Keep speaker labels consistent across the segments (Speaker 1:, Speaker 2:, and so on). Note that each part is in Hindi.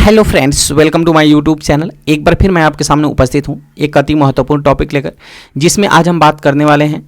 Speaker 1: Hello friends, welcome to my YouTube channel. एक बार फिर मैं आपके सामने उपस्थित हूँ एक अति महत्वपूर्ण टॉपिक लेकर, जिसमें आज हम बात करने वाले हैं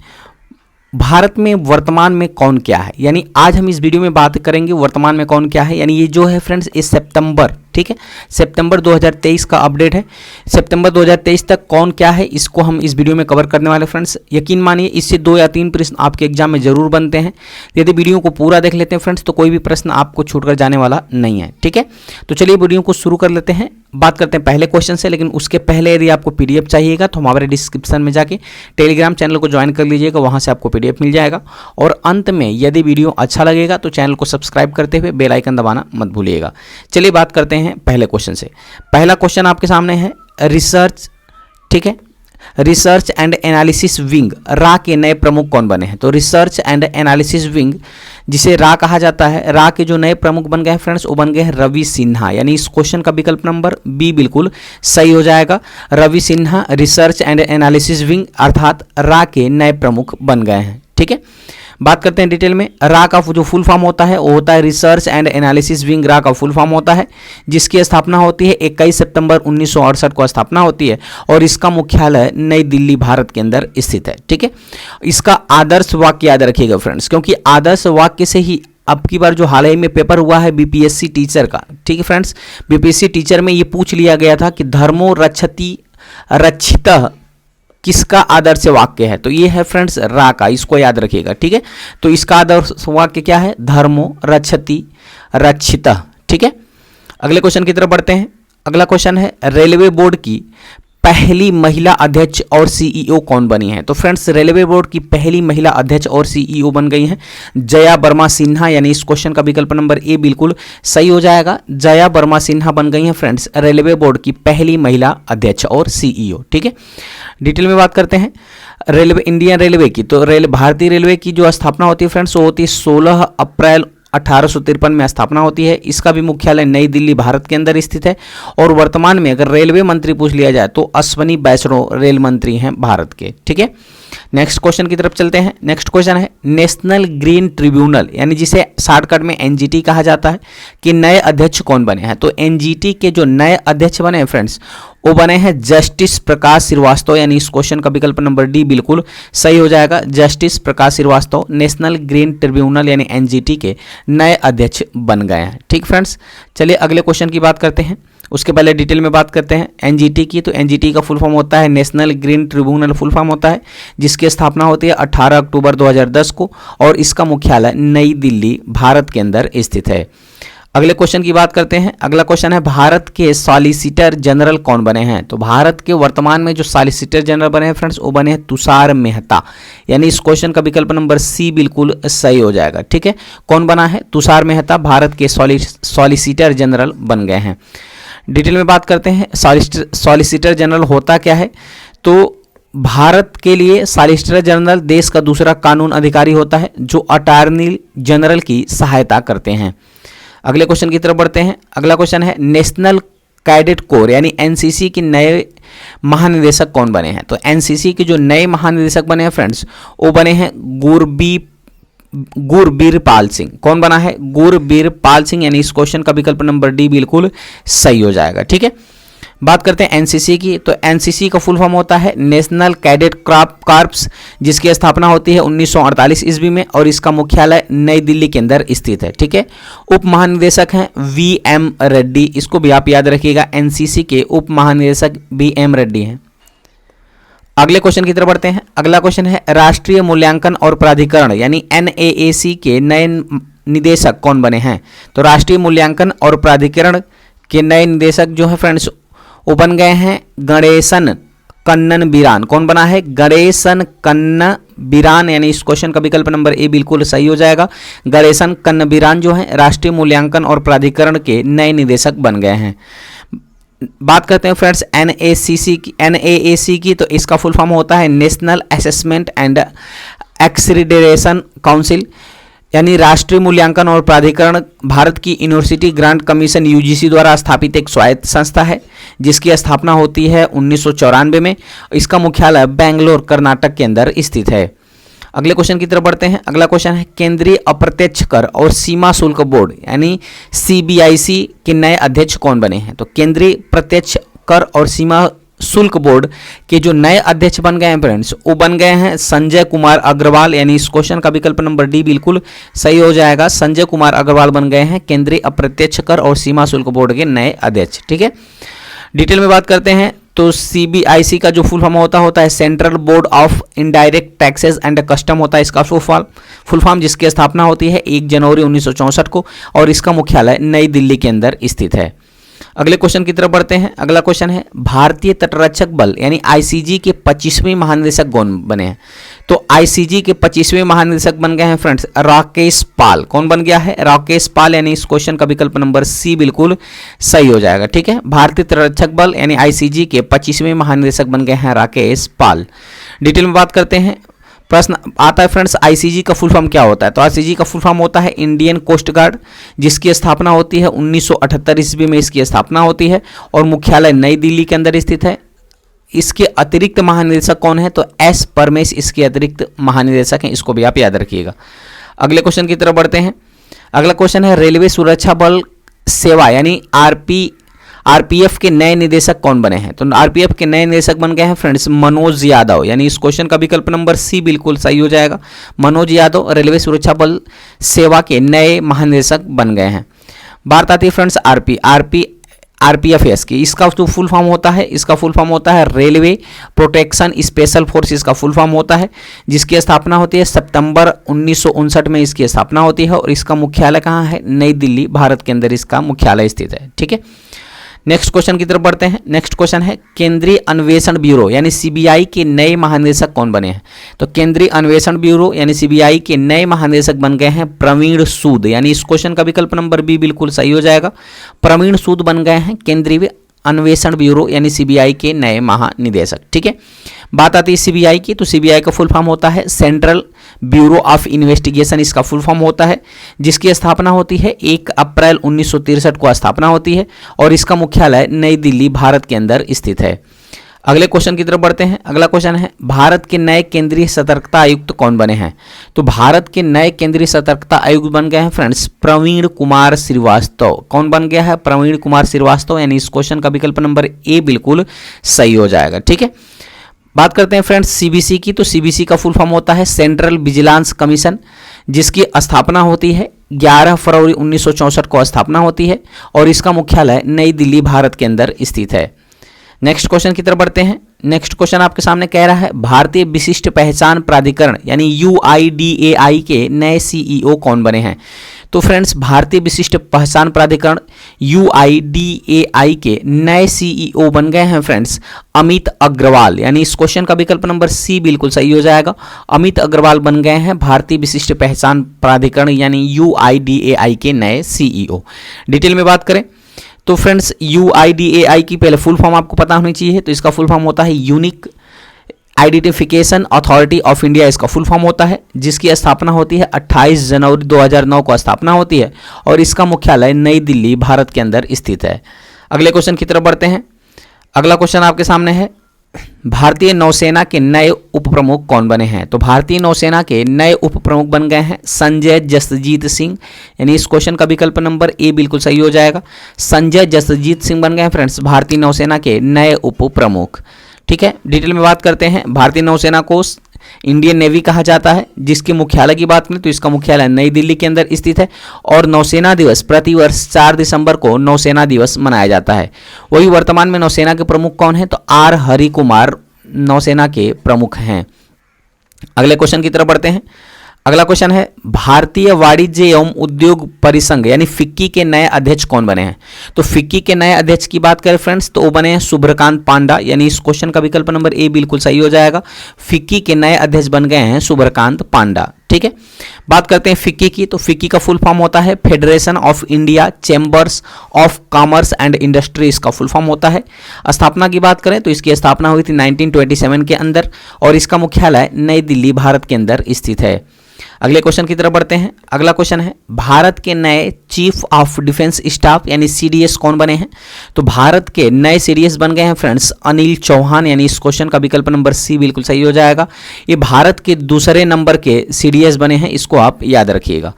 Speaker 1: भारत में वर्तमान में कौन क्या है। यानी आज हम इस वीडियो में बात करेंगे वर्तमान में कौन क्या है। यानी ये जो है फ्रेंड्स, ये सितंबर, ठीक है, सितंबर 2023 का अपडेट है। सितंबर 2023 तक कौन क्या है, इसको हम इस वीडियो में कवर करने वाले फ्रेंड्स। यकीन मानिए इससे 2 या 3 प्रश्न आपके एग्जाम में जरूर बनते हैं। यदि वीडियो को पूरा देख लेते हैं फ्रेंड्स, तो कोई भी प्रश्न आपको छूटकर जाने वाला नहीं है, ठीक है। तो चलिए वीडियो को शुरू कर लेते हैं। बात करते हैं पहले क्वेश्चन से, लेकिन उसके पहले यदि आपको पीडीएफ चाहिएगा तो हमारे डिस्क्रिप्शन में जाके टेलीग्राम चैनल को ज्वाइन कर लीजिएगा, वहां से आपको पीडीएफ मिल जाएगा। और अंत में यदि वीडियो अच्छा लगेगा तो चैनल को सब्सक्राइब करते हुए बेल आइकन दबाना मत भूलिएगा। चलिए बात करते हैं पहले क्वेश्चन से। पहला क्वेश्चन आपके सामने है रिसर्च, ठीक है, रिसर्च एंड एनालिसिस विंग रा के नए प्रमुख कौन बने हैं। तो रिसर्च एंड एनालिसिस विंग, जिसे रा कहा जाता है, रा के जो नए प्रमुख बन गए हैं फ्रेंड्स, वो बन गए हैं रवि सिन्हा। यानी इस क्वेश्चन का विकल्प नंबर बी बिल्कुल सही हो जाएगा। Ravi Sinha research and analysis wing अर्थात रा के नए प्रमुख बन गए हैं, ठीक है। बात करते हैं डिटेल में। रा का जो फुल फॉर्म होता है वो होता है रिसर्च एंड एनालिसिस विंग। रा का फुल फॉर्म होता है, जिसकी स्थापना होती है 21 सितंबर 1968 को स्थापना होती है, और इसका मुख्यालय नई दिल्ली भारत के अंदर स्थित है, ठीक है। इसका आदर्श वाक्य याद रखिएगा फ्रेंड्स, क्योंकि आदर्श वाक्य से ही अब की बार जो हाल ही में पेपर हुआ है बीपीएससी टीचर का, ठीक है फ्रेंड्स, बीपीएससी टीचर में ये पूछ लिया गया था कि धर्मो रक्षति रक्षितः किसका आदर्श वाक्य है। तो ये है फ्रेंड्स रा का, इसको याद रखिएगा, ठीक है। तो इसका आदर्श वाक्य क्या है, धर्मो रक्षति रक्षितः, ठीक है। अगले क्वेश्चन की तरफ बढ़ते हैं। अगला क्वेश्चन है रेलवे बोर्ड की पहली महिला अध्यक्ष और सीईओ कौन बनी है। तो फ्रेंड्स रेलवे बोर्ड की पहली महिला अध्यक्ष और सीईओ बन गई हैं जया वर्मा सिन्हा। यानी इस क्वेश्चन का विकल्प नंबर ए बिल्कुल सही हो जाएगा। जया वर्मा सिन्हा बन गई हैं फ्रेंड्स रेलवे बोर्ड की पहली महिला अध्यक्ष और सीईओ, ठीक है। डिटेल में बात करते हैं रेलवे, इंडियन रेलवे की। तो भारतीय रेलवे की जो स्थापना होती है फ्रेंड्स, वो होती है 16 अप्रैल 1853 में स्थापना होती है। इसका भी मुख्यालय नई दिल्ली भारत के अंदर स्थित है। और वर्तमान में अगर रेलवे मंत्री पूछ लिया जाए तो अश्वनी वैष्णव रेल मंत्री हैं भारत के, ठीक है। नेक्स्ट क्वेश्चन की तरफ चलते हैं। नेक्स्ट क्वेश्चन है नेशनल ग्रीन ट्रिब्यूनल, यानी जिसे शॉर्टकट में एनजीटी कहा जाता है, कि नए अध्यक्ष कौन बने हैं। तो एनजीटी के जो नए अध्यक्ष बने हैं फ्रेंड्स, वो बने हैं जस्टिस प्रकाश श्रीवास्तव। यानी इस क्वेश्चन का विकल्प नंबर डी बिल्कुल सही हो जाएगा। जस्टिस प्रकाश श्रीवास्तव नेशनल ग्रीन ट्रिब्यूनल यानी एनजीटी के नए अध्यक्ष बन गए हैं, ठीक फ्रेंड्स। चलिए अगले क्वेश्चन की बात करते हैं। उसके पहले डिटेल में बात करते हैं एनजीटी की। तो एनजीटी का फुल फॉर्म होता है national green tribunal, full form होता है, जिसकी स्थापना होती है 18 अक्टूबर 2010 को, और इसका मुख्यालय नई दिल्ली भारत के अंदर स्थित है। अगले क्वेश्चन की बात करते हैं। अगला क्वेश्चन है भारत के सॉलिसिटर जनरल कौन बने हैं। तो भारत के वर्तमान में जो सॉलिसिटर जनरल बने हैं फ्रेंड्स, वो बने हैं तुषार मेहता। यानी इस क्वेश्चन का विकल्प नंबर सी बिल्कुल सही हो जाएगा, ठीक है। कौन बना है, तुषार मेहता भारत के सॉलिसिटर जनरल बन गए हैं। डिटेल में बात करते हैं सॉलिसिटर जनरल होता क्या है। तो भारत के लिए सॉलिसिटर जनरल देश का दूसरा कानून अधिकारी होता है, जो अटॉर्नी जनरल की सहायता करते हैं। अगले क्वेश्चन की तरफ बढ़ते हैं। अगला क्वेश्चन है नेशनल कैडेट कोर यानी एनसीसी के नए महानिदेशक कौन बने हैं। तो एनसीसी के जो नए महानिदेशक बने हैं फ्रेंड्स, वो बने हैं गुरबीरपाल सिंह। कौन बना है, गुरबीरपाल सिंह। यानी इस क्वेश्चन का विकल्प नंबर डी बिल्कुल सही हो जाएगा, ठीक है। बात करते हैं एनसीसी की। तो एनसीसी का फुल फॉर्म होता है नेशनल कैडेट कॉर्प्स, जिसकी स्थापना होती है 1948 ईस्वी में, और इसका मुख्यालय नई दिल्ली के अंदर स्थित है, ठीक है। उप महानिदेशक हैं वीएम रेड्डी, इसको भी आप याद रखिएगा। एनसीसी के उप महानिदेशक वीएम रेड्डी हैं। अगले क्वेश्चन की तरफ बढ़ते हैं। अगला क्वेश्चन है राष्ट्रीय मूल्यांकन और प्राधिकरण यानी एनएएसी के नए निदेशक कौन बने हैं। तो राष्ट्रीय मूल्यांकन और प्राधिकरण के नए निदेशक जो है फ्रेंड्स, वो बन गए हैं गणेशन कन्नन बिरान। कौन बना है, गणेशन कन्न बिरान। यानी इस क्वेश्चन का विकल्प नंबर ए बिल्कुल सही हो जाएगा। गणेशन कन्न बिरान जो है राष्ट्रीय मूल्यांकन और प्राधिकरण के नए निदेशक बन गए हैं। बात करते हैं फ्रेंड्स एनएएसी की। तो इसका फुल फॉर्म होता है national assessment and accreditation council. यानी राष्ट्रीय मूल्यांकन और प्राधिकरण भारत की यूनिवर्सिटी ग्रांट कमीशन यूजीसी द्वारा स्थापित एक स्वायत्त संस्था है, जिसकी स्थापना होती है 1994 में। इसका मुख्यालय बेंगलोर कर्नाटक के अंदर स्थित है। अगले क्वेश्चन की तरफ बढ़ते हैं। अगला क्वेश्चन है केंद्रीय अप्रत्यक्ष कर और सीमा शुल्क बोर्ड यानी सीबीआईसी के नए अध्यक्ष कौन बने हैं? तो केंद्रीय प्रत्यक्ष कर और सीमा शुल्क बोर्ड के जो नए अध्यक्ष बन गए हैं फ्रेंड्स, वो बन गए हैं संजय कुमार अग्रवाल, यानी इस क्वेश्चन का विकल्प नंबर डी बिल्कुल सही हो जाएगा। संजय कुमार अग्रवाल बन गए हैं केंद्रीय अप्रत्यक्ष कर और सीमा शुल्क बोर्ड के नए अध्यक्ष। ठीक है, डिटेल में बात करते हैं तो सीबीआईसी का जो फुल फॉर्म होता है central board of indirect taxes and custom होता है इसका फुल फॉर्म, जिसकी स्थापना होती है 1 जनवरी 1964 को और इसका मुख्यालय नई दिल्ली के अंदर स्थित है। अगले क्वेश्चन की तरफ बढ़ते हैं। अगला क्वेश्चन है भारतीय तटरक्षक बल यानी आईसीजी के 25वें महानिदेशक कौन बने हैं? तो आईसीजी के 25वें महानिदेशक बन गए हैं फ्रेंड्स राकेश पाल। कौन बन गया है? राकेश पाल, यानी इस क्वेश्चन का विकल्प नंबर सी बिल्कुल सही हो जाएगा। ठीक है, भारतीय तटरक्षक बल यानी आईसीजी के 25वें महानिदेशक बन गए हैं राकेश पाल। डिटेल में बात करते हैं। प्रश्न आता है फ्रेंड्स आईसीजी का फुल फॉर्म क्या होता है? तो आईसीजी का फुल फॉर्म होता है इंडियन कोस्ट गार्ड, जिसकी स्थापना होती है 1978 ईस्वी में इसकी स्थापना होती है और मुख्यालय नई दिल्ली के अंदर स्थित है। इसके अतिरिक्त महानिदेशक कौन है? तो एस परमेश इसके अतिरिक्त महानिदेशक हैं, इसको भी आप याद रखिएगा। अगले क्वेश्चन की तरफ बढ़ते हैं। अगला क्वेश्चन है रेलवे सुरक्षा बल सेवा यानी आरपीएफ के नए निदेशक कौन बने हैं? तो आरपीएफ के नए निदेशक बन गए हैं फ्रेंड्स मनोज यादव, यानी इस क्वेश्चन का विकल्प नंबर सी बिल्कुल सही हो जाएगा। मनोज यादव रेलवे सुरक्षा बल सेवा के नए महानिदेशक बन गए हैं। बात आती है फ्रेंड्स आरपीएफएस की। इसका जो फुल फॉर्म होता है, इसका फुल फॉर्म होता है रेलवे प्रोटेक्शन स्पेशल फोर्स, इसका फुल फॉर्म होता है, जिसकी स्थापना होती है सितंबर 1959 में इसकी स्थापना होती है और इसका मुख्यालय कहाँ है? नई दिल्ली भारत के अंदर इसका मुख्यालय स्थित है। ठीक है, नेक्स्ट क्वेश्चन की तरफ बढ़ते हैं। नेक्स्ट क्वेश्चन है केंद्रीय अन्वेषण ब्यूरो यानी सीबीआई के नए महानिदेशक कौन बने हैं? तो केंद्रीय अन्वेषण ब्यूरो यानी सीबीआई के नए महानिदेशक बन गए हैं प्रवीण सूद, यानी इस क्वेश्चन का विकल्प नंबर बी बिल्कुल सही हो जाएगा। प्रवीण सूद बन गए हैं केंद्रीय अन्वेषण ब्यूरो यानी सीबीआई के नए महानिदेशक। ठीक है, बात आती है सीबीआई की, तो सीबीआई का फुल फॉर्म होता है सेंट्रल ब्यूरो ऑफ इन्वेस्टिगेशन, इसका फुल फॉर्म होता है, जिसकी स्थापना होती है 1 अप्रैल 1963 को स्थापना होती है और इसका मुख्यालय नई दिल्ली भारत के अंदर स्थित है। अगले क्वेश्चन की तरफ बढ़ते हैं। अगला क्वेश्चन है भारत के नए केंद्रीय सतर्कता आयुक्त कौन बने हैं? तो भारत के नए केंद्रीय सतर्कता आयुक्त बन गए हैं फ्रेंड्स प्रवीण कुमार श्रीवास्तव। कौन बन गया है? प्रवीण कुमार श्रीवास्तव, यानी इस क्वेश्चन का विकल्प नंबर ए बिल्कुल सही हो जाएगा। ठीक है, बात करते हैं फ्रेंड्स सीबीसी की, तो सीबीसी का फुल फॉर्म होता है सेंट्रल विजिलेंस कमीशन, जिसकी स्थापना होती है 11 फरवरी 1964 को स्थापना होती है और इसका मुख्यालय नई दिल्ली भारत के अंदर स्थित है। नेक्स्ट क्वेश्चन की तरफ बढ़ते हैं। नेक्स्ट क्वेश्चन आपके सामने कह रहा है भारतीय विशिष्ट पहचान प्राधिकरण यानी यूआईडीएआई के नए सीईओ कौन बने हैं? तो फ्रेंड्स भारतीय विशिष्ट पहचान प्राधिकरण यूआईडीएआई के नए सीईओ बन गए हैं फ्रेंड्स अमित अग्रवाल, यानी इस क्वेश्चन का विकल्प नंबर सी बिल्कुल सही हो जाएगा। अमित अग्रवाल बन गए हैं भारतीय विशिष्ट पहचान प्राधिकरण यानी यूआईडीएआई के नए सीईओ। डिटेल में बात करें तो फ्रेंड्स यूआईडीएआई की पहले फुल फॉर्म आपको पता होनी चाहिए, तो इसका फुल फॉर्म होता है unique identification authority of India, इसका फुल फॉर्म होता है, जिसकी स्थापना होती है 28 जनवरी 2009 को स्थापना होती है और इसका मुख्यालय नई दिल्ली भारत के अंदर स्थित है। अगले क्वेश्चन की तरफ बढ़ते हैं। अगला क्वेश्चन आपके सामने है भारतीय नौसेना के नए उप प्रमुख कौन बने हैं? तो भारतीय नौसेना के नए उप प्रमुख बन गए हैं संजय जसजीत सिंह, यानी इस क्वेश्चन का विकल्प नंबर ए बिल्कुल सही हो जाएगा। संजय जसजीत सिंह बन गए हैं फ्रेंड्स भारतीय नौसेना के नए उप प्रमुख। ठीक है, डिटेल में बात करते हैं। भारतीय नौसेना को इंडियन नेवी कहा जाता है, जिसके मुख्यालय की बात करें तो इसका मुख्यालय नई दिल्ली के अंदर स्थित है और नौसेना दिवस प्रतिवर्ष 4 दिसंबर को नौसेना दिवस मनाया जाता है। वही वर्तमान में नौसेना के प्रमुख कौन है? तो आर हरि कुमार नौसेना के प्रमुख हैं। अगले क्वेश्चन की तरफ बढ़ते हैं। अगला क्वेश्चन है भारतीय वाणिज्य एवं उद्योग परिसंघ यानी फिक्की के नए अध्यक्ष कौन बने हैं? तो फिक्की के नए अध्यक्ष की बात करें फ्रेंड्स तो वो बने हैं सुब्रकांत पांडा, यानी इस क्वेश्चन का विकल्प नंबर ए बिल्कुल सही हो जाएगा। फिक्की के नए अध्यक्ष बन गए हैं सुब्रकांत पांडा। ठीक है, बात करते हैं फिक्की की, तो फिक्की का फुल फॉर्म होता है federation of India chambers of commerce and industry, इसका फुल फॉर्म होता है। स्थापना की बात करें तो इसकी स्थापना हुई थी 1927 के अंदर और इसका मुख्यालय नई दिल्ली भारत के अंदर स्थित है। अगले क्वेश्चन की तरफ बढ़ते हैं। अगला क्वेश्चन है भारत के नए चीफ ऑफ डिफेंस स्टाफ यानी सीडीएस कौन बने हैं? तो भारत के नए सीडीएस बन गए हैं फ्रेंड्स अनिल चौहान, यानी इस क्वेश्चन का विकल्प नंबर सी बिल्कुल सही हो जाएगा। ये भारत के दूसरे नंबर के सीडीएस बने हैं, इसको आप याद रखिएगा।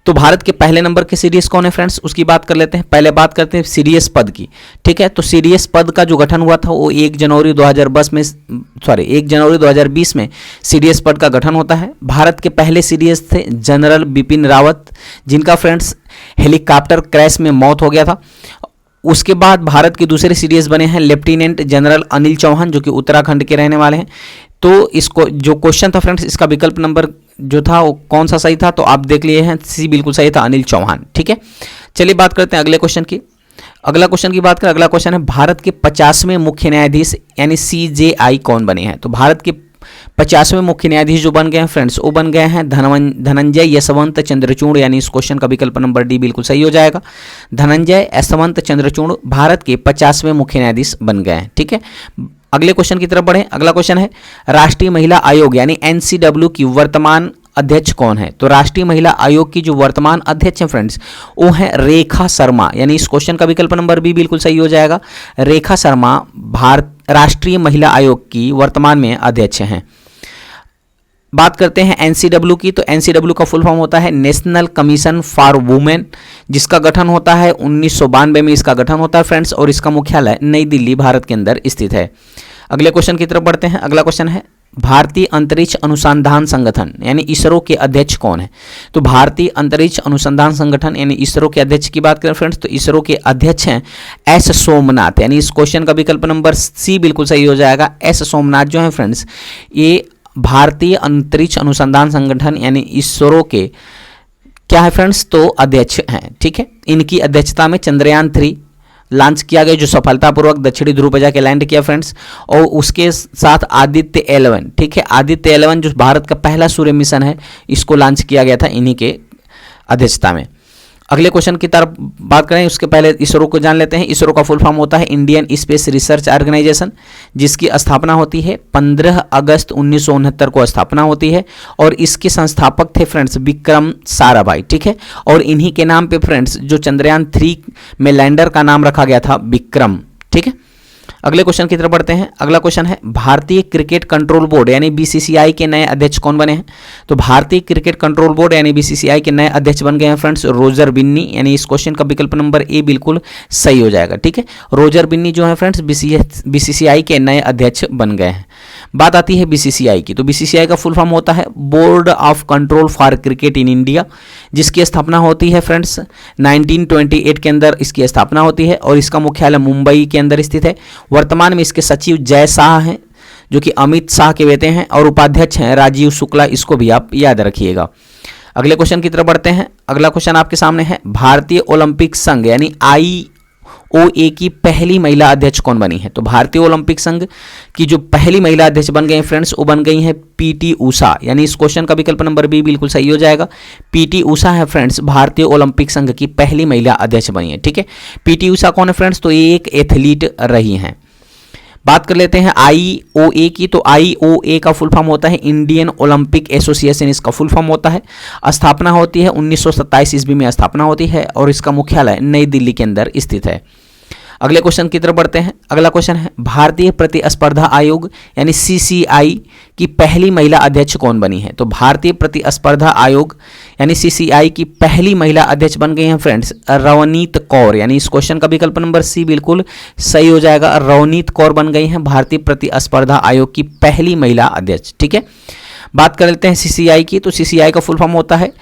Speaker 1: तो भारत के पहले नंबर के सीडीएस कौन है फ्रेंड्स, उसकी बात कर लेते हैं। पहले बात करते हैं सीडीएस पद की, ठीक है। तो सीडीएस पद का जो गठन हुआ था वो 1 जनवरी 2020 में सीडीएस पद का गठन होता है। भारत के पहले सीडीएस थे जनरल बिपिन रावत, जिनका फ्रेंड्स हेलीकॉप्टर क्रैश में मौत हो गया था। उसके बाद भारत के दूसरे सीडीएस बने हैं लेफ्टिनेंट जनरल अनिल चौहान, जो कि उत्तराखंड के रहने वाले हैं। तो इसको जो क्वेश्चन था फ्रेंड्स, इसका विकल्प नंबर जो था वो कौन सा सही था, तो आप देख लिए हैं सी बिल्कुल सही था, अनिल चौहान, ठीक है। चलिए बात करते हैं अगले क्वेश्चन की। अगला क्वेश्चन की बात करें, अगला क्वेश्चन है भारत के 50वें मुख्य न्यायाधीश यानी सीजेआई कौन बने हैं? तो भारत के 50वें मुख्य न्यायाधीश जो बन गए हैं फ्रेंड्स, वो बन गए हैं धनंजय यशवंत चंद्रचूड़, यानी इस क्वेश्चन का विकल्प नंबर डी बिल्कुल सही हो जाएगा। धनंजय यशवंत चंद्रचूड़ भारत के 50वें मुख्य न्यायाधीश बन गए हैं, ठीक है। अगले क्वेश्चन की तरफ बढ़े। अगला क्वेश्चन है राष्ट्रीय महिला आयोग यानी एनसीडब्ल्यू की वर्तमान अध्यक्ष कौन है? तो राष्ट्रीय महिला आयोग की जो वर्तमान अध्यक्ष है फ्रेंड्स, वो है रेखा शर्मा, यानी इस क्वेश्चन का विकल्प नंबर बी बिल्कुल सही हो जाएगा। रेखा शर्मा भारत राष्ट्रीय महिला आयोग की वर्तमान में अध्यक्ष हैं। बात करते हैं एनसीडब्ल्यू की, तो एनसीडब्ल्यू का फुल फॉर्म होता है नेशनल कमीशन फॉर वुमेन, जिसका गठन होता है 1992 में इसका गठन होता है फ्रेंड्स, और इसका मुख्यालय नई दिल्ली भारत के अंदर स्थित है। अगले क्वेश्चन की तरफ बढ़ते हैं। अगला क्वेश्चन है भारतीय अंतरिक्ष अनुसंधान संगठन यानी इसरो के अध्यक्ष कौन है? तो भारतीय अंतरिक्ष अनुसंधान संगठन यानी इसरो के अध्यक्ष की बात करें फ्रेंड्स, तो इसरो के अध्यक्ष हैं एस सोमनाथ, यानी इस क्वेश्चन का विकल्प नंबर सी बिल्कुल सही हो जाएगा। एस सोमनाथ जो है फ्रेंड्स, ये भारतीय अंतरिक्ष अनुसंधान संगठन यानी इसरो के क्या है फ्रेंड्स, तो अध्यक्ष हैं, ठीक है। इनकी अध्यक्षता में चंद्रयान 3 लॉन्च किया गया, जो सफलतापूर्वक दक्षिणी ध्रुव पर जाके लैंड किया फ्रेंड्स, और उसके साथ आदित्य 11, ठीक है, आदित्य 11 जो भारत का पहला सूर्य मिशन है, इसको लॉन्च किया गया था इन्हीं के अध्यक्षता में। अगले क्वेश्चन की तरफ बात करें उसके पहले इसरो को जान लेते हैं। इसरो का फुल फॉर्म होता है इंडियन स्पेस रिसर्च ऑर्गेनाइजेशन, जिसकी स्थापना होती है 15 अगस्त 1969 को स्थापना होती है, और इसके संस्थापक थे फ्रेंड्स विक्रम साराभाई, ठीक है। और इन्हीं के नाम पे फ्रेंड्स जो चंद्रयान 3 में लैंडर का नाम रखा गया था विक्रम, ठीक है। अगले क्वेश्चन की तरफ बढ़ते हैं। अगला क्वेश्चन है भारतीय क्रिकेट कंट्रोल बोर्ड यानी बीसीसीआई के नए अध्यक्ष कौन बने हैं? तो भारतीय क्रिकेट कंट्रोल बोर्ड यानी बीसीसीआई के नए अध्यक्ष बन गए हैं फ्रेंड्स रोजर बिन्नी, यानी इस क्वेश्चन का विकल्प नंबर ए बिल्कुल सही हो जाएगा, ठीक है। रोजर बिन्नी जो है फ्रेंड्स बीसीसीआई के नए अध्यक्ष बन गए हैं। बात आती है बीसीसीआई की, तो बीसीसीआई का फुल फॉर्म होता है board of control for cricket in India, जिसकी स्थापना होती है फ्रेंड्स 1928 के अंदर इसकी स्थापना होती है, और इसका मुख्यालय मुंबई के अंदर स्थित है। वर्तमान में इसके सचिव जय शाह हैं, जो कि अमित शाह के बेटे हैं, और उपाध्यक्ष हैं राजीव शुक्ला, इसको भी आप याद रखिएगा। अगले क्वेश्चन की तरफ बढ़ते हैं। अगला क्वेश्चन आपके सामने है भारतीय ओलंपिक संघ यानी IOA की पहली महिला अध्यक्ष कौन बनी है? तो भारतीय ओलंपिक संघ की जो पहली महिला अध्यक्ष बन गई हैं फ्रेंड्स, वो बन गई हैं PT उषा, यानी इस क्वेश्चन का विकल्प नंबर बी बिल्कुल सही हो जाएगा। PT उषा है फ्रेंड्स भारतीय ओलंपिक संघ की पहली महिला अध्यक्ष बनी है, ठीक है। PT उषा कौन है फ्रेंड्स? तो ये एक एथलीट रही हैं। बात कर लेते हैं IOA की, तो IOA का फुल फॉर्म होता है इंडियन ओलंपिक एसोसिएशन, इसका फुल फॉर्म होता है। स्थापना होती है 1927 ईस्वी में स्थापना होती है, और इसका मुख्यालय नई दिल्ली के अंदर स्थित है। अगले क्वेश्चन की तरफ बढ़ते हैं। अगला क्वेश्चन है भारतीय प्रतिस्पर्धा आयोग यानी CCI की पहली महिला अध्यक्ष कौन बनी है? तो भारतीय प्रतिस्पर्धा आयोग यानी CCI की पहली महिला अध्यक्ष बन गई हैं फ्रेंड्स रवनीत कौर, यानी इस क्वेश्चन का विकल्प नंबर सी बिल्कुल सही हो जाएगा। रवनीत कौर बन गई हैं भारतीय प्रतिस्पर्धा आयोग की पहली महिला अध्यक्ष, ठीक है। बात कर लेते हैं CCI की, तो CCI का फुल फॉर्म होता है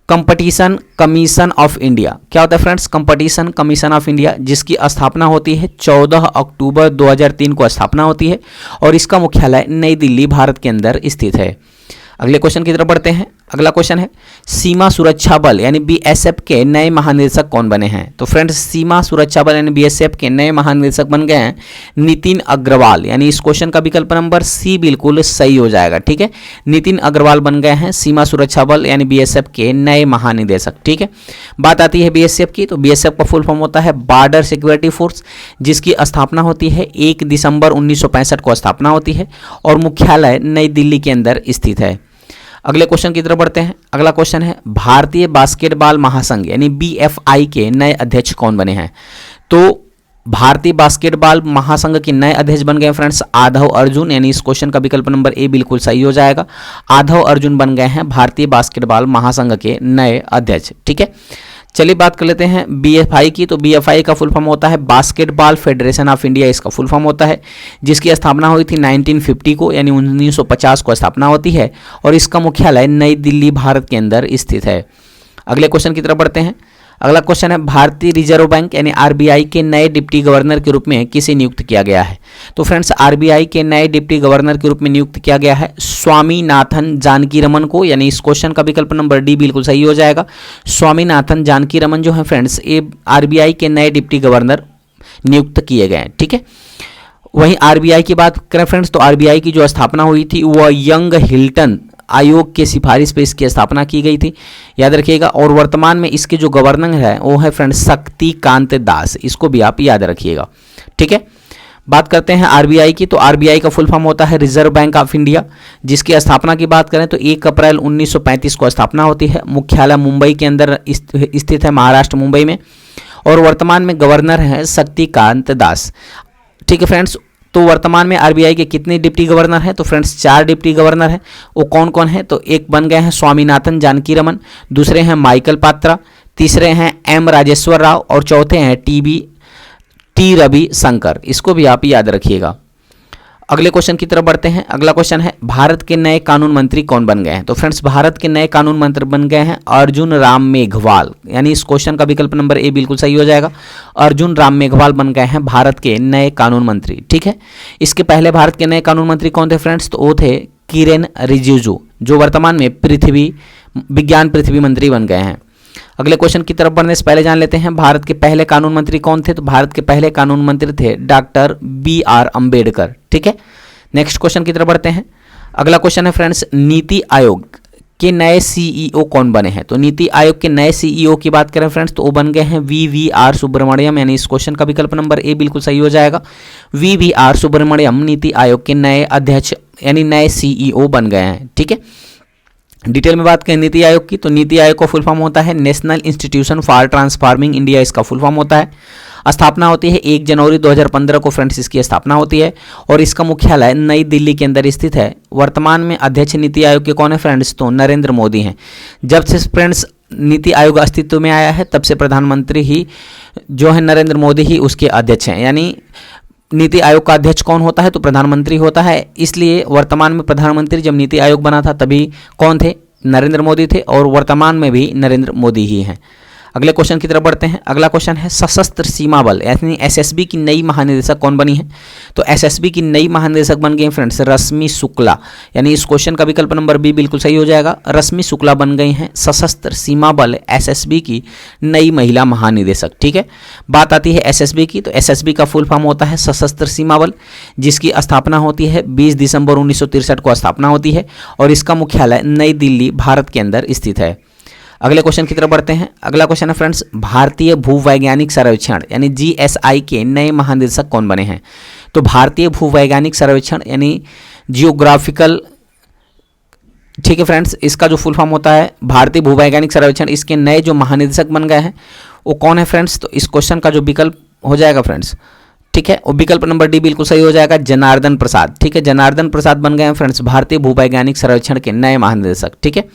Speaker 1: कंपटीशन कमीशन ऑफ इंडिया। क्या होता है friends? Competition commission of India, जिसकी स्थापना होती है 14 अक्टूबर 2003 को स्थापना होती है, और इसका मुख्यालय नई दिल्ली भारत के अंदर स्थित है। अगले क्वेश्चन की तरफ बढ़ते हैं। अगला क्वेश्चन है सीमा सुरक्षा बल यानी BSF के नए महानिदेशक कौन बने हैं? तो फ्रेंड्स सीमा सुरक्षा बल यानी BSF के नए महानिदेशक बन गए हैं नितिन अग्रवाल, यानी इस क्वेश्चन का विकल्प नंबर सी बिल्कुल सही हो जाएगा, ठीक है। नितिन अग्रवाल बन गए हैं सीमा सुरक्षा बल यानी BSF के नए महानिदेशक, ठीक है। बात आती है BSF की, तो BSF का फुल फॉर्म होता है बॉर्डर सिक्योरिटी फोर्स, जिसकी स्थापना होती है 1 दिसंबर 1965 को स्थापना होती है, और मुख्यालय नई दिल्ली के अंदर स्थित है। अगले क्वेश्चन की तरफ बढ़ते हैं। अगला क्वेश्चन है भारतीय बास्केटबॉल महासंघ यानी BFI के नए अध्यक्ष कौन बने हैं? तो भारतीय बास्केटबॉल महासंघ के नए अध्यक्ष बन गए फ्रेंड्स आधव अर्जुन, यानी इस क्वेश्चन का विकल्प नंबर ए बिल्कुल सही हो जाएगा। आधव अर्जुन बन गए हैं भारतीय बास्केटबॉल महासंघ के नए अध्यक्ष। ठीक है, चलिए बात कर लेते हैं BFI की। तो BFI का फुल फॉर्म होता है बास्केटबॉल फेडरेशन ऑफ इंडिया, इसका फुल फॉर्म होता है, जिसकी स्थापना हुई थी 1950 को, यानी 1950 को स्थापना होती है और इसका मुख्यालय नई दिल्ली भारत के अंदर स्थित है। अगले क्वेश्चन की तरफ बढ़ते हैं। अगला क्वेश्चन है भारतीय रिजर्व बैंक यानी RBI के नए डिप्टी गवर्नर के रूप में किसे नियुक्त किया गया है? तो फ्रेंड्स RBI के नए डिप्टी गवर्नर के रूप में नियुक्त किया गया है स्वामीनाथन जानकीरमन को, यानी इस क्वेश्चन का विकल्प नंबर डी बिल्कुल सही हो जाएगा। स्वामीनाथन जानकीरमन जो है फ्रेंड्स ये RBI के नए डिप्टी गवर्नर नियुक्त किए गए हैं। ठीक है, वहीं RBI की बात करें फ्रेंड्स तो RBI की जो स्थापना हुई थी वह यंग हिल्टन आयोग के सिफारिश पे इसकी स्थापना की गई थी, याद रखिएगा। और वर्तमान में इसके जो गवर्नर है वो है फ्रेंड्स शक्तिकांत दास, इसको भी आप याद रखिएगा। ठीक है, बात करते हैं RBI की। तो RBI का फुल फॉर्म होता है रिजर्व बैंक ऑफ इंडिया, जिसकी स्थापना की बात करें तो 1 अप्रैल 1935 को स्थापना होती है। मुख्यालय मुंबई के अंदर स्थित है, महाराष्ट्र मुंबई में, और वर्तमान में गवर्नर है शक्तिकांत दास। ठीक है फ्रेंड्स, तो वर्तमान में RBI के कितने डिप्टी गवर्नर हैं? तो फ्रेंड्स 4 डिप्टी गवर्नर हैं। वो कौन कौन है? तो एक बन गए हैं स्वामीनाथन जानकीरमन, दूसरे हैं माइकल पात्रा, तीसरे हैं M राजेश्वर राव और चौथे हैं T रवि शंकर, इसको भी आप याद रखिएगा। अगले क्वेश्चन की तरफ बढ़ते हैं। अगला क्वेश्चन है भारत के नए कानून मंत्री कौन बन गए हैं? तो फ्रेंड्स भारत के नए कानून मंत्री बन गए हैं अर्जुन राम मेघवाल, यानी इस क्वेश्चन का विकल्प नंबर ए बिल्कुल सही हो जाएगा। अर्जुन राम मेघवाल बन गए हैं भारत के नए कानून मंत्री। ठीक है, इसके पहले भारत के नए कानून मंत्री कौन थे फ्रेंड्स? तो वो थे किरेन रिजिजू, जो वर्तमान में विज्ञान पृथ्वी मंत्री बन गए हैं। अगले क्वेश्चन की तरफ बढ़ने से पहले जान लेते हैं भारत के पहले कानून मंत्री कौन थे? तो भारत के पहले कानून मंत्री थे डॉक्टर BR अम्बेडकर। ठीक है, नेक्स्ट क्वेश्चन की तरफ बढ़ते हैं। अगला क्वेश्चन है फ्रेंड्स नीति आयोग के नए CEO कौन बने हैं? तो नीति आयोग के नए CEO की बात करें फ्रेंड्स तो वो बन गए हैं VVR सुब्रमण्यम, यानी इस क्वेश्चन का विकल्प नंबर ए बिल्कुल सही हो जाएगा। VVR सुब्रमण्यम नीति आयोग के नए अध्यक्ष यानी नए CEO बन गए हैं। ठीक है, डिटेल में बात करें नीति आयोग की, तो नीति आयोग का फुल फॉर्म होता है national institution for transforming India, इसका फुल फॉर्म होता है। स्थापना होती है 1 जनवरी 2015 को फ्रेंड्स इसकी स्थापना होती है और इसका मुख्यालय नई दिल्ली के अंदर स्थित है। वर्तमान में अध्यक्ष नीति आयोग के कौन है फ्रेंड्स? तो नरेंद्र मोदी हैं। जब से फ्रेंड्स नीति आयोग अस्तित्व में आया है तब से प्रधानमंत्री ही जो है नरेंद्र मोदी ही उसके अध्यक्ष हैं, यानी नीति आयोग का अध्यक्ष कौन होता है? तो प्रधानमंत्री होता है। इसलिए वर्तमान में प्रधानमंत्री जब नीति आयोग बना था तभी कौन थे? नरेंद्र मोदी थे और वर्तमान में भी नरेंद्र मोदी ही हैं। अगले क्वेश्चन की तरफ बढ़ते हैं। अगला क्वेश्चन है सशस्त्र सीमा बल यानी SSB की नई महानिदेशक कौन बनी है? तो SSB की नई महानिदेशक बन गई फ्रेंड्स रश्मि शुक्ला, यानी इस क्वेश्चन का विकल्प नंबर बी बिल्कुल सही हो जाएगा। रश्मि शुक्ला बन गई हैं सशस्त्र सीमा बल SSB की नई महिला महानिदेशक। ठीक है, बात आती है SSB की, तो SSB का फुल फॉर्म होता है सशस्त्र सीमा बल, जिसकी स्थापना होती है 20 दिसंबर 1963 को स्थापना होती है और इसका मुख्यालय नई दिल्ली भारत के अंदर स्थित है। अगले क्वेश्चन की तरफ बढ़ते हैं। अगला क्वेश्चन है फ्रेंड्स भारतीय भूवैज्ञानिक सर्वेक्षण यानी GSI के नए महानिदेशक कौन बने हैं? तो भारतीय भूवैज्ञानिक सर्वेक्षण यानी जियोग्राफिकल, ठीक है फ्रेंड्स, इसका जो फुल फॉर्म होता है भारतीय भूवैज्ञानिक सर्वेक्षण, इसके नए जो महानिदेशक बन गए हैं वो कौन है फ्रेंड्स? तो इस क्वेश्चन का जो विकल्प हो जाएगा फ्रेंड्स, ठीक है, वो विकल्प नंबर डी बिल्कुल सही हो जाएगा, जनार्दन प्रसाद। ठीक है, जनार्दन प्रसाद बन गए हैं फ्रेंड्स भारतीय भूवैज्ञानिक सर्वेक्षण के नए महानिदेशक। ठीक है,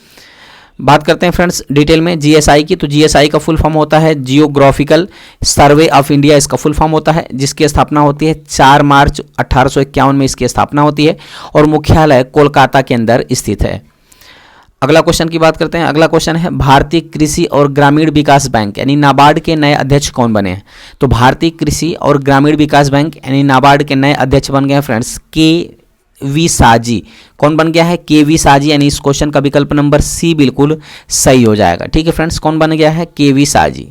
Speaker 1: बात करते हैं फ्रेंड्स डिटेल में GSI की, तो GSI का फुल फॉर्म होता है जियोग्राफिकल सर्वे ऑफ इंडिया, इसका फुल फॉर्म होता है, जिसकी स्थापना होती है 4 मार्च 1851 में इसकी स्थापना होती है और मुख्यालय कोलकाता के अंदर स्थित है। अगला क्वेश्चन की बात करते हैं। अगला क्वेश्चन है भारतीय कृषि और ग्रामीण विकास बैंक यानी नाबार्ड के नए अध्यक्ष कौन बने हैं? तो भारतीय कृषि और ग्रामीण विकास बैंक यानी नाबार्ड के नए अध्यक्ष बन गए हैं फ्रेंड्स KV साजी। कौन बन गया है? KV साजी, यानी इस क्वेश्चन का विकल्प नंबर सी बिल्कुल सही हो जाएगा। ठीक है फ्रेंड्स, कौन बन गया है? KV साजी।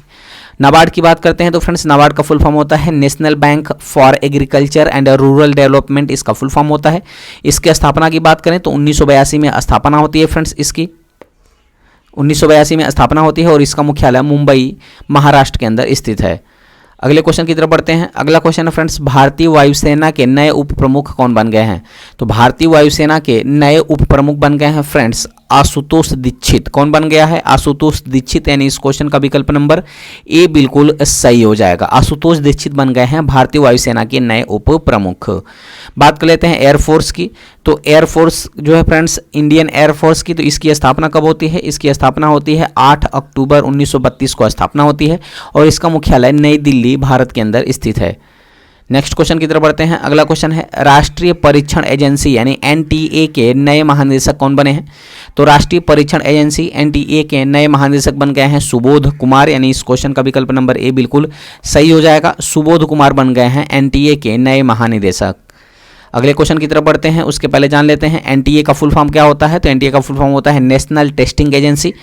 Speaker 1: नाबार्ड की बात करते हैं तो फ्रेंड्स नाबार्ड का फुल फॉर्म होता है national bank for agriculture and rural development, इसका फुल फॉर्म होता है। इसके स्थापना की बात करें तो 1982 में स्थापना होती है फ्रेंड्स, इसकी 1982 में स्थापना होती है और इसका मुख्यालय मुंबई महाराष्ट्र के अंदर स्थित है। अगले क्वेश्चन की तरफ बढ़ते हैं। अगला क्वेश्चन है फ्रेंड्स भारतीय वायुसेना के नए उप प्रमुख कौन बन गए हैं? तो भारतीय वायुसेना के नए उप प्रमुख बन गए हैं फ्रेंड्स आशुतोष दीक्षित। कौन बन गया है? आशुतोष दीक्षित, यानी इस क्वेश्चन का विकल्प नंबर ए बिल्कुल सही हो जाएगा। आशुतोष दीक्षित बन गए हैं भारतीय वायुसेना के नए उप प्रमुख। बात कर लेते हैं एयरफोर्स की। तो एयरफोर्स जो है फ्रेंड्स, इंडियन एयरफोर्स की, तो इसकी स्थापना कब होती है? इसकी स्थापना होती है 8 अक्टूबर 1932 को स्थापना होती है और इसका मुख्यालय नई दिल्ली भारत के अंदर स्थित है। नेक्स्ट क्वेश्चन की तरफ बढ़ते हैं। अगला क्वेश्चन है राष्ट्रीय परीक्षण एजेंसी यानी एनटीए के नए महानिदेशक कौन बने हैं? तो राष्ट्रीय परीक्षण एजेंसी एनटीए के नए महानिदेशक बन गए हैं सुबोध कुमार, यानी इस क्वेश्चन का विकल्प नंबर ए बिल्कुल सही हो जाएगा। सुबोध कुमार बन गए हैं एनटीए के नए महानिदेशक। अगले क्वेश्चन की तरफ बढ़ते हैं, उसके पहले जान लेते हैं एनटीए का फुल फॉर्म क्या होता है। तो एनटीए का फुल फॉर्म होता है नेशनल टेस्टिंग एजेंसी,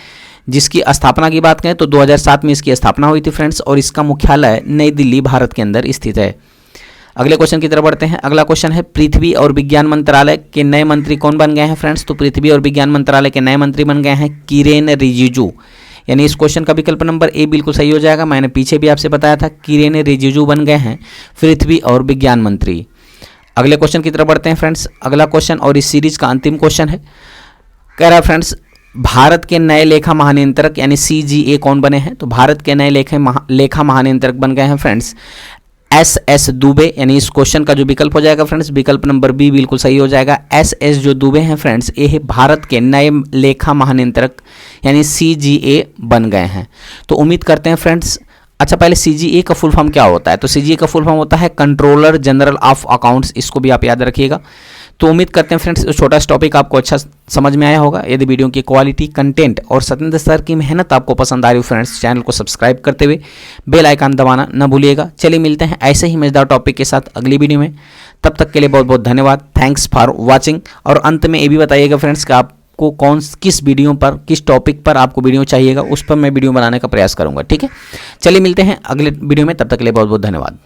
Speaker 1: जिसकी स्थापना की बात करें तो 2007 में इसकी स्थापना हुई थी फ्रेंड्स, और इसका मुख्यालय नई दिल्ली भारत के अंदर स्थित है। अगले क्वेश्चन की तरफ बढ़ते हैं। अगला क्वेश्चन है पृथ्वी और विज्ञान मंत्रालय के नए मंत्री कौन बन गए हैं फ्रेंड्स? तो पृथ्वी और विज्ञान मंत्रालय के नए मंत्री बन गए हैं किरेन रिजिजू, यानी इस क्वेश्चन का विकल्प नंबर ए बिल्कुल सही हो जाएगा। मैंने पीछे भी आपसे बताया था, किरेन रिजिजू बन गए हैं पृथ्वी और विज्ञान मंत्री। अगले क्वेश्चन की तरफ बढ़ते हैं फ्रेंड्स। अगला क्वेश्चन और इस सीरीज का अंतिम क्वेश्चन है, कह रहा है फ्रेंड्स भारत के नए लेखा महानियंत्रक यानी सीजीए कौन बने हैं? तो भारत के नए लेखा महानियंत्रक बन गए हैं फ्रेंड्स एस दुबे, यानी इस क्वेश्चन का जो विकल्प हो जाएगा फ्रेंड्स विकल्प नंबर बी बिल्कुल सही हो जाएगा। एस जो दुबे हैं फ्रेंड्स, ये भारत के नए लेखा महानियंत्रक यानी सीजीए बन गए हैं। तो उम्मीद करते हैं फ्रेंड्स, अच्छा पहले सीजीए का फुल फॉर्म क्या होता है? तो सीजीए का फुल फॉर्म होता है कंट्रोलर जनरल ऑफ अकाउंट्स, इसको भी आप याद रखिएगा। तो उम्मीद करते हैं फ्रेंड्स छोटा सा टॉपिक आपको अच्छा समझ में आया होगा। यदि वीडियो की क्वालिटी, कंटेंट और सत्येंद्र सर की मेहनत आपको पसंद आ रही हो फ्रेंड्स, चैनल को सब्सक्राइब करते हुए बेल आइकन दबाना न भूलिएगा। चलिए मिलते हैं ऐसे ही मजेदार टॉपिक के साथ अगली वीडियो में, तब तक के लिए बहुत बहुत धन्यवाद। Thanks for watching. और अंत में ये भी बताइएगा फ्रेंड्स कि आपको किस वीडियो पर, किस टॉपिक पर आपको वीडियो चाहिएगा, उस पर मैं वीडियो बनाने का प्रयास करूँगा। ठीक है, चलिए मिलते हैं अगले वीडियो में, तब तक के लिए बहुत बहुत धन्यवाद।